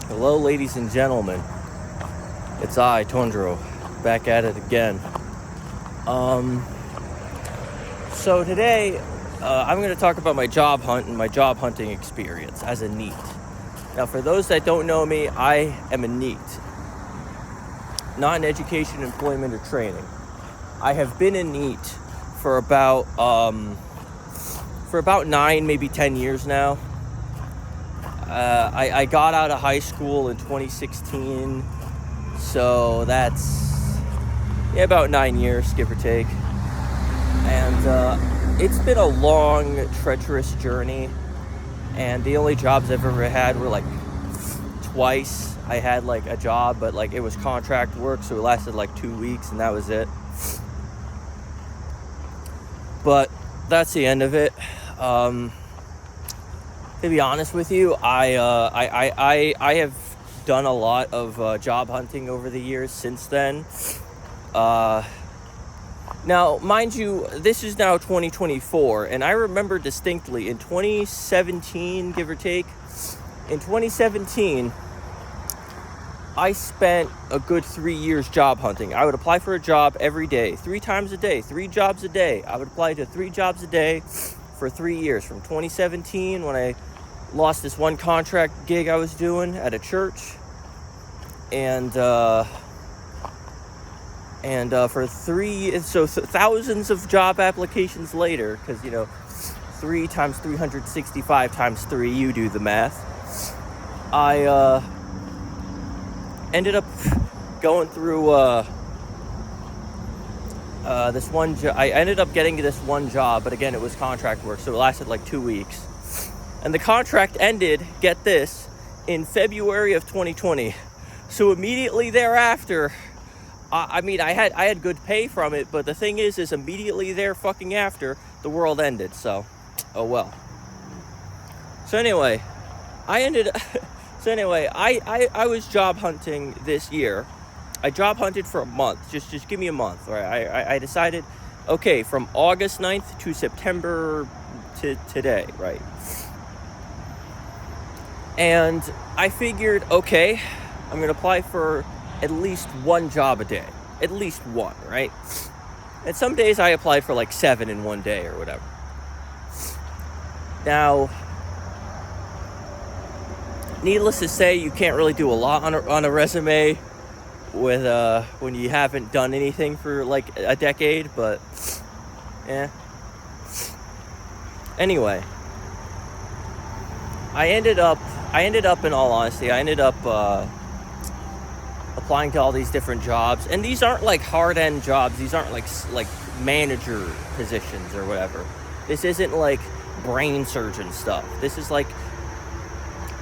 Hello, ladies and gentlemen. It's I, Tundro, back at it again. So today, I'm going to talk about my job hunt and my job hunting experience as a NEET. Now, for those that don't know me, I am a NEET, not in education, employment, or training. I have been a NEET for about 9, maybe 10 years now. I got out of high school in 2016, so that's about 9 years, give or take. And it's been a long, treacherous journey, and the only jobs I've ever had were like twice. I had like a job, but like it was contract work, so it lasted like 2 weeks, and that was it. But that's the end of it. To be honest with you, I have done a lot of job hunting over the years since then. Now, mind you, this is now 2024, and I remember distinctly in 2017, give or take, in 2017, I spent a good 3 years job hunting. I would apply for a job every day, 3 times a day, 3 jobs a day. I would apply to 3 jobs a day for 3 years, from 2017 when I lost this one contract gig I was doing at a church, and for thousands of job applications later, because 3 times 365 times 3, you do the math. I ended up going through this one I ended up getting this one job, but again, it was contract work, so it lasted like 2 weeks. And the contract ended, get this, in February of 2020. So immediately thereafter, I had good pay from it, but the thing is immediately there fucking after, the world ended. So, oh well. So anyway, I was job hunting this year. I job hunted for a month. Just give me a month, right? I decided, okay, from August 9th to September to today, right? And I figured, okay, I'm going to apply for at least 1 job a day. At least 1, right? And some days I applied for like 7 in 1 day or whatever. Now, needless to say, you can't really do a lot on a resume with when you haven't done anything for like a decade, but yeah. Anyway, I ended up in all honesty, applying to all these different jobs, and these aren't like hard-end jobs. These aren't like manager positions or whatever. This isn't like brain surgeon stuff. This is like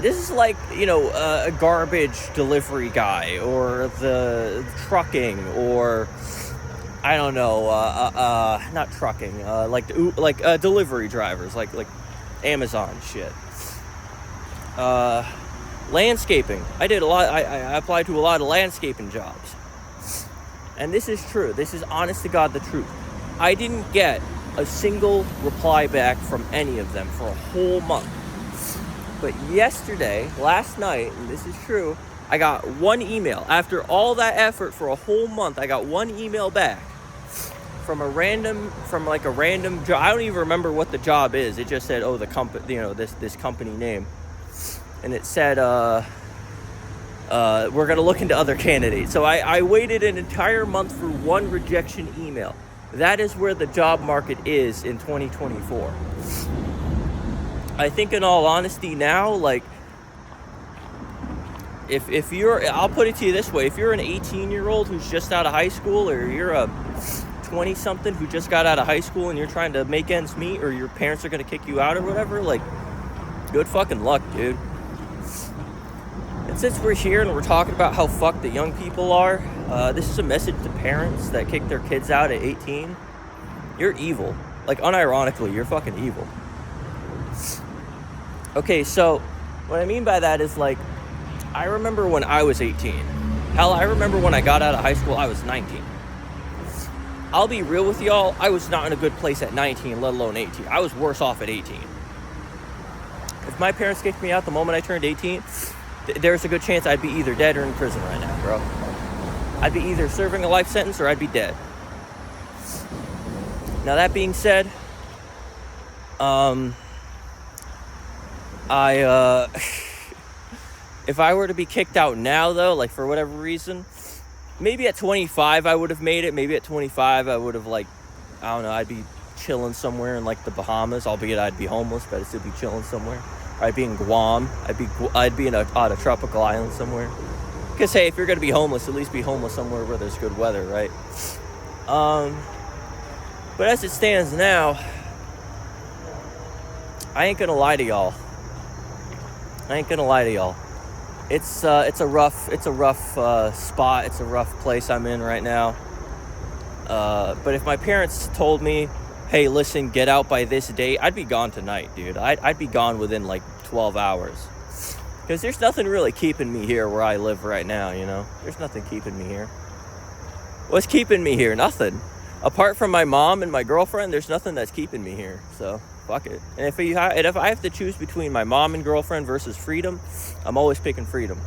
a garbage delivery guy, or the trucking, or I don't know, not trucking, like delivery drivers, like Amazon shit. Landscaping. I did a lot. I applied to a lot of landscaping jobs, and this is true. This is honest to God the truth. I didn't get a single reply back from any of them for a whole month. But last night, and this is true, I got 1 email. After all that effort for a whole month, I got 1 email back from a random job. I don't even remember what the job is. It just said, oh, the company, this company name. And it said, we're going to look into other candidates. So I waited an entire month for 1 rejection email. That is where the job market is in 2024. I think in all honesty now, like, if you're, I'll put it to you this way, if you're an 18-year-old who's just out of high school, or you're a 20-something who just got out of high school and you're trying to make ends meet, or your parents are going to kick you out or whatever, like, good fucking luck, dude. And since we're here and we're talking about how fucked the young people are, this is a message to parents that kick their kids out at 18. You're evil. Like, unironically, you're fucking evil. Okay, so what I mean by that is, like, I remember when I was 18. Hell, I remember when I got out of high school, I was 19. I'll be real with y'all, I was not in a good place at 19, let alone 18. I was worse off at 18. If my parents kicked me out the moment I turned 18, there's a good chance I'd be either dead or in prison right now, bro. I'd be either serving a life sentence or I'd be dead. Now, that being said, if I were to be kicked out now, though, like for whatever reason, maybe at 25 I would have made it. Maybe at 25 I would have, like, I don't know, I'd be chilling somewhere in like the Bahamas, albeit I'd be homeless, but I'd still be chilling somewhere. Or I'd be in Guam. I'd be on a tropical island somewhere. Because, hey, if you're going to be homeless, at least be homeless somewhere where there's good weather, right? But as it stands now, I ain't going to lie to y'all. It's a rough spot. It's a rough place I'm in right now. But if my parents told me, hey, listen, get out by this date, I'd be gone tonight, dude. I'd be gone within like 12 hours. Because there's nothing really keeping me here where I live right now, you know? There's nothing keeping me here. What's keeping me here? Nothing. Apart from my mom and my girlfriend, there's nothing that's keeping me here. So, fuck it. And if I have to choose between my mom and girlfriend versus freedom, I'm always picking freedom.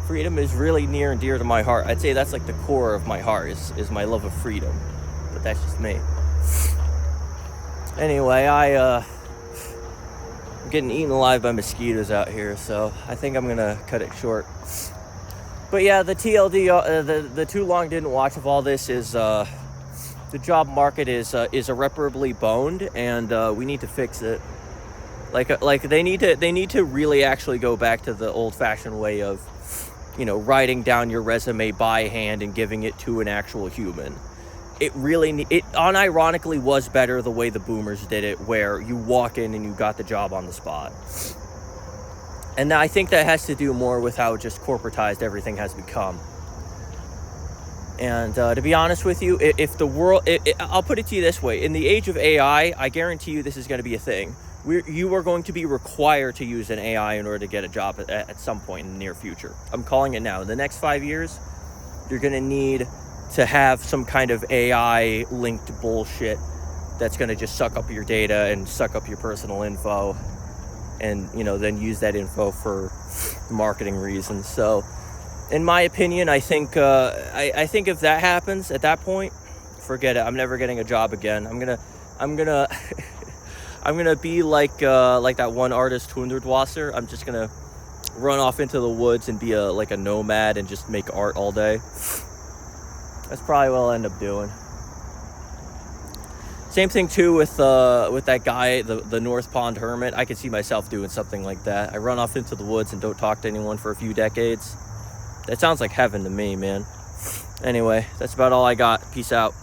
Freedom is really near and dear to my heart. I'd say that's like the core of my heart is my love of freedom. But that's just me. Anyway, I'm getting eaten alive by mosquitoes out here, so I think I'm gonna cut it short. But yeah, the TLD, the too long didn't watch of all this is the job market is irreparably boned, and we need to fix it. Like they need to really actually go back to the old-fashioned way of, you know, writing down your resume by hand and giving it to an actual human. It unironically was better the way the boomers did it, where you walk in and you got the job on the spot. And I think that has to do more with how just corporatized everything has become. And to be honest with you, if the world, I'll put it to you this way: in the age of AI, I guarantee you this is going to be a thing. You are going to be required to use an AI in order to get a job at some point in the near future. I'm calling it now. In the next 5 years, you're going to need to have some kind of AI linked bullshit that's going to just suck up your data and suck up your personal info, and, you know, then use that info for marketing reasons. So in my opinion, I think if that happens at that point, forget it. I'm never getting a job again. I'm gonna I'm gonna be like that one artist Hundertwasser. I'm just gonna run off into the woods and be like a nomad and just make art all day. That's probably what I'll end up doing. Same thing too with that guy, the North Pond Hermit. I could see myself doing something like that. I run off into the woods and don't talk to anyone for a few decades. That sounds like heaven to me, man. Anyway, that's about all I got. Peace out.